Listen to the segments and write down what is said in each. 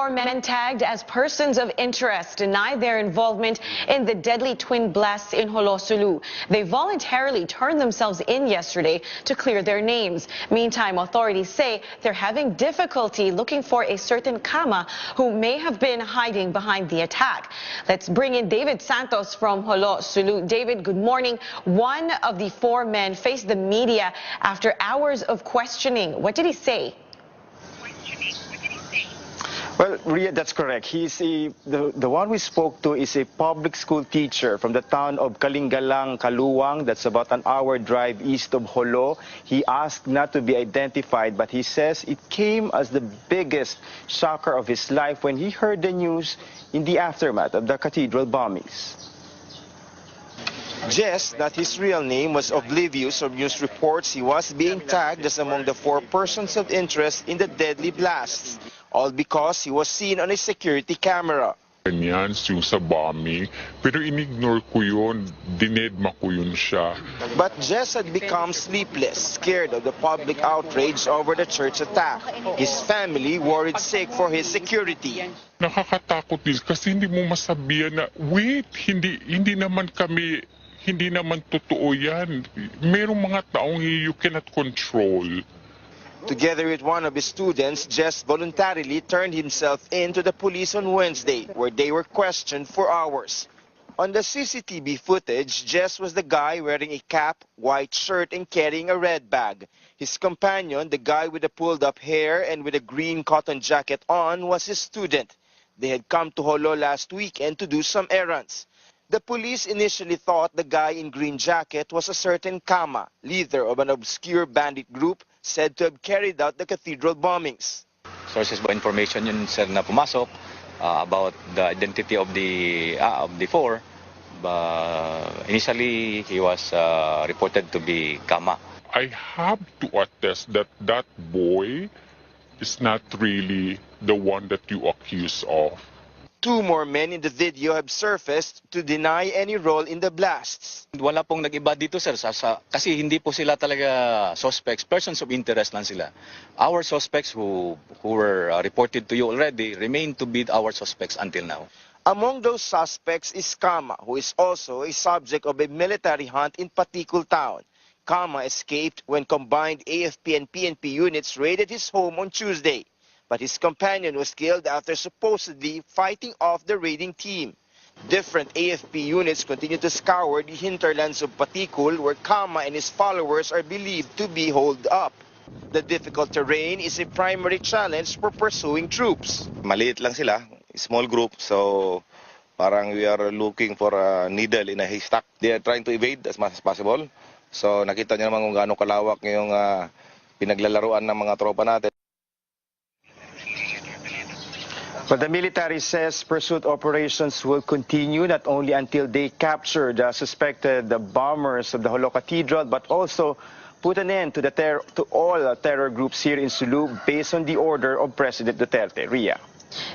Four men tagged as persons of interest denied their involvement in the deadly twin blasts in Jolo, Sulu. They voluntarily turned themselves in yesterday to clear their names. Meantime, authorities say they're having difficulty looking for a certain Kama who may have been hiding behind the attack. Let's bring in David Santos from Jolo, Sulu. David, good morning. One of the four men faced the media after hours of questioning. What did he say? Well, Ria, that's correct. The one we spoke to is a public school teacher from the town of Kalingalang, Kaluwang. That's about an hour drive east of Jolo. He asked not to be identified, but he says it came as the biggest shocker of his life when he heard the news in the aftermath of the cathedral bombings. Jess, that his real name, was oblivious of news reports he was being tagged as among the four persons of interest in the deadly blasts, all because he was seen on a security camera. Ganyan yung sa bombing, pero inignore ko yun, dinedma ko yun siya. But Jess had become sleepless, scared of the public outrage over the church attack. His family worried sick for his security. Nakakatakot din kasi hindi mo masabihan na, wait, hindi naman totoo yan. Merong mga taong you cannot control. Together with one of his students, Jess voluntarily turned himself in to the police on Wednesday, where they were questioned for hours. On the CCTV footage, Jess was the guy wearing a cap, white shirt, and carrying a red bag. His companion, the guy with the pulled-up hair and with a green cotton jacket on, was his student. They had come to Jolo last weekend to do some errands. The police initially thought the guy in green jacket was a certain Kama, leader of an obscure bandit group said to have carried out the cathedral bombings. Sources of information yun, sir, na pumasok about the identity of the four. Initially, he was reported to be Kama. I have to attest that that boy is not really the one that you accuse of. Two more men in the video have surfaced to deny any role in the blasts. Wala pong nag-iba dito, sir, kasi hindi po sila talaga suspects, persons of interest lang sila. Our suspects who were reported to you already remain to be our suspects until now. Among those suspects is Kama, who is also a subject of a military hunt in Patikul town. Kama escaped when combined AFP and PNP units raided his home on Tuesday. But his companion was killed after supposedly fighting off the raiding team. Different AFP units continue to scour the hinterlands of Patikul, where Kama and his followers are believed to be holed up. The difficult terrain is a primary challenge for pursuing troops. Maliit lang sila, small group, so parang we are looking for a needle in a haystack. They are trying to evade as much as possible. So nakita niyo naman kung gaano kalawak yung pinaglalaruan ng mga tropa natin. But the military says pursuit operations will continue not only until they capture the suspected bombers of the Jolo Cathedral, but also put an end to all terror groups here in Sulu based on the order of President Duterte. Ria.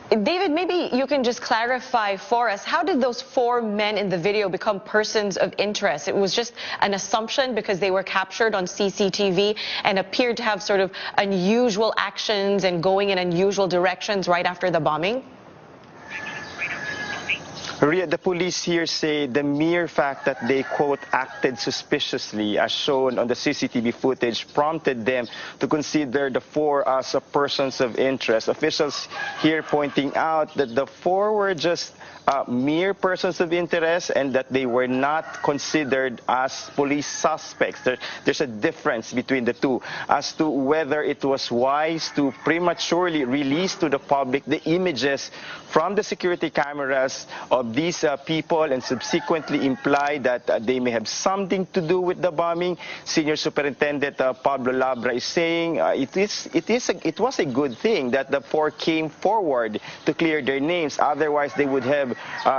David, maybe you can just clarify for us, how did those four men in the video become persons of interest? It was just an assumption because they were captured on CCTV and appeared to have sort of unusual actions and going in unusual directions right after the bombing? The police here say the mere fact that they, quote, acted suspiciously, as shown on the CCTV footage, prompted them to consider the four as persons of interest. Officials here pointing out that the four were just mere persons of interest and that they were not considered as police suspects. There's a difference between the two as to whether it was wise to prematurely release to the public the images from the security cameras of these people and subsequently imply that they may have something to do with the bombing. Senior Superintendent Pablo Labra is saying it was a good thing that the four came forward to clear their names. Otherwise, they would have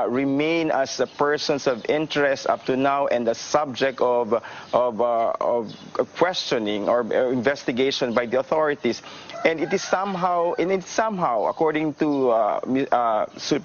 remain as persons of interest up to now and the subject of questioning or investigation by the authorities. And it is somehow, according to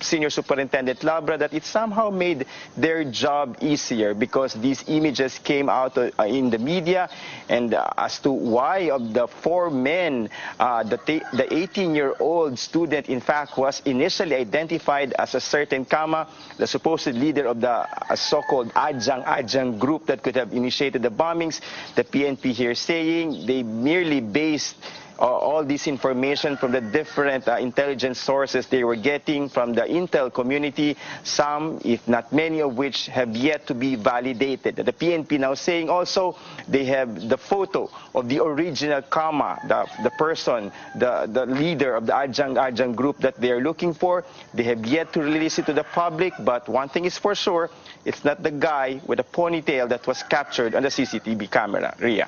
Senior Superintendent Labra, camera that it somehow made their job easier because these images came out in the media, and as to why of the four men, the 18-year-old student in fact was initially identified as a certain Kama, the supposed leader of the so-called Ajang group that could have initiated the bombings. The PNP here saying they merely based all this information from the different intelligence sources they were getting from the intel community, some, if not many of which, have yet to be validated. The PNP now saying also they have the photo of the original Kama, the person, the leader of the Ajang group that they are looking for. They have yet to release it to the public, but one thing is for sure, it's not the guy with a ponytail that was captured on the CCTV camera. Ria.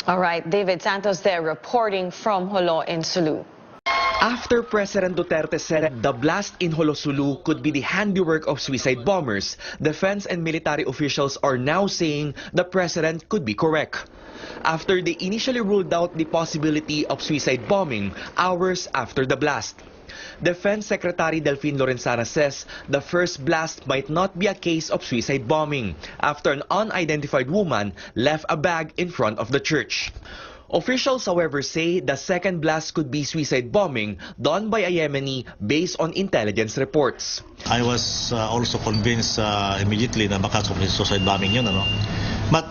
All right, David Santos there reporting from Jolo in Sulu. After President Duterte said the blast in Jolo Sulu could be the handiwork of suicide bombers, defense and military officials are now saying the president could be correct. After they initially ruled out the possibility of suicide bombing hours after the blast. Defense Secretary Delfin Lorenzana says the first blast might not be a case of suicide bombing after an unidentified woman left a bag in front of the church. Officials, however, say the second blast could be suicide bombing done by a Yemeni based on intelligence reports. I was also convinced immediately na baka suicide bombing yun, ano? But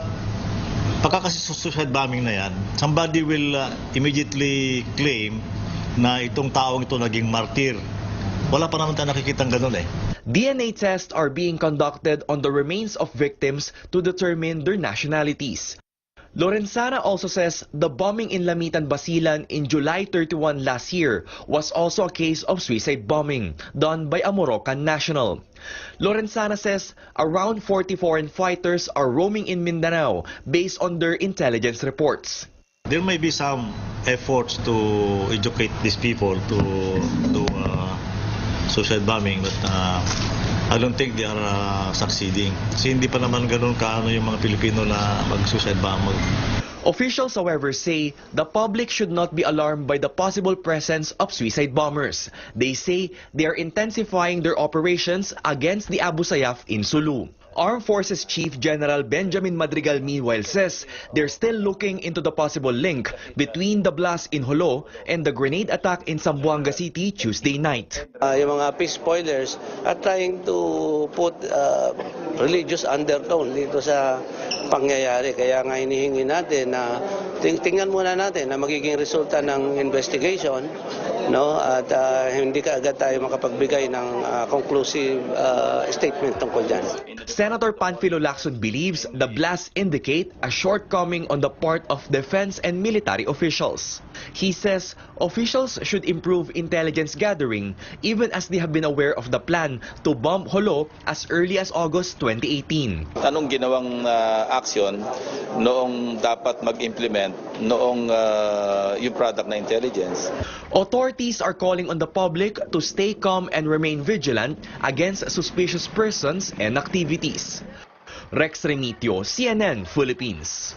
pagka kasi suicide bombing na yan, somebody will immediately claim na itong taong ito naging martir. Wala pa naman tayo nakikitang ganun eh. DNA tests are being conducted on the remains of victims to determine their nationalities. Lorenzana also says the bombing in Lamitan, Basilan in July 31 last year was also a case of suicide bombing done by a Moroccan national. Lorenzana says around 40 foreign fighters are roaming in Mindanao based on their intelligence reports. There may be some efforts to educate these people to suicide bombing, but I don't think they are succeeding. Kasi hindi pa naman ganun kaano yung mga Pilipino na mag-suicide bomb. Officials, however, say the public should not be alarmed by the possible presence of suicide bombers. They say they are intensifying their operations against the Abu Sayyaf in Sulu. Armed Forces Chief General Benjamin Madrigal meanwhile says they're still looking into the possible link between the blast in Jolo and the grenade attack in Zamboanga City Tuesday night. Yung mga peace spoilers are trying to put religious undertone dito sa pangyayari. Kaya nga hinihingi natin na tingnan muna natin na magiging resulta ng investigation, no? At hindi kaagad tayo makapagbigay ng conclusive statement tungkol dyan. Senator Panfilo Lacson believes the blasts indicate a shortcoming on the part of defense and military officials. He says officials should improve intelligence gathering even as they have been aware of the plan to bomb Jolo as early as August 2018. Anong ginawang action noong dapat mag-implement noong yung product na intelligence? Authorities are calling on the public to stay calm and remain vigilant against suspicious persons and activities. Rex Remitio, CNN Philippines.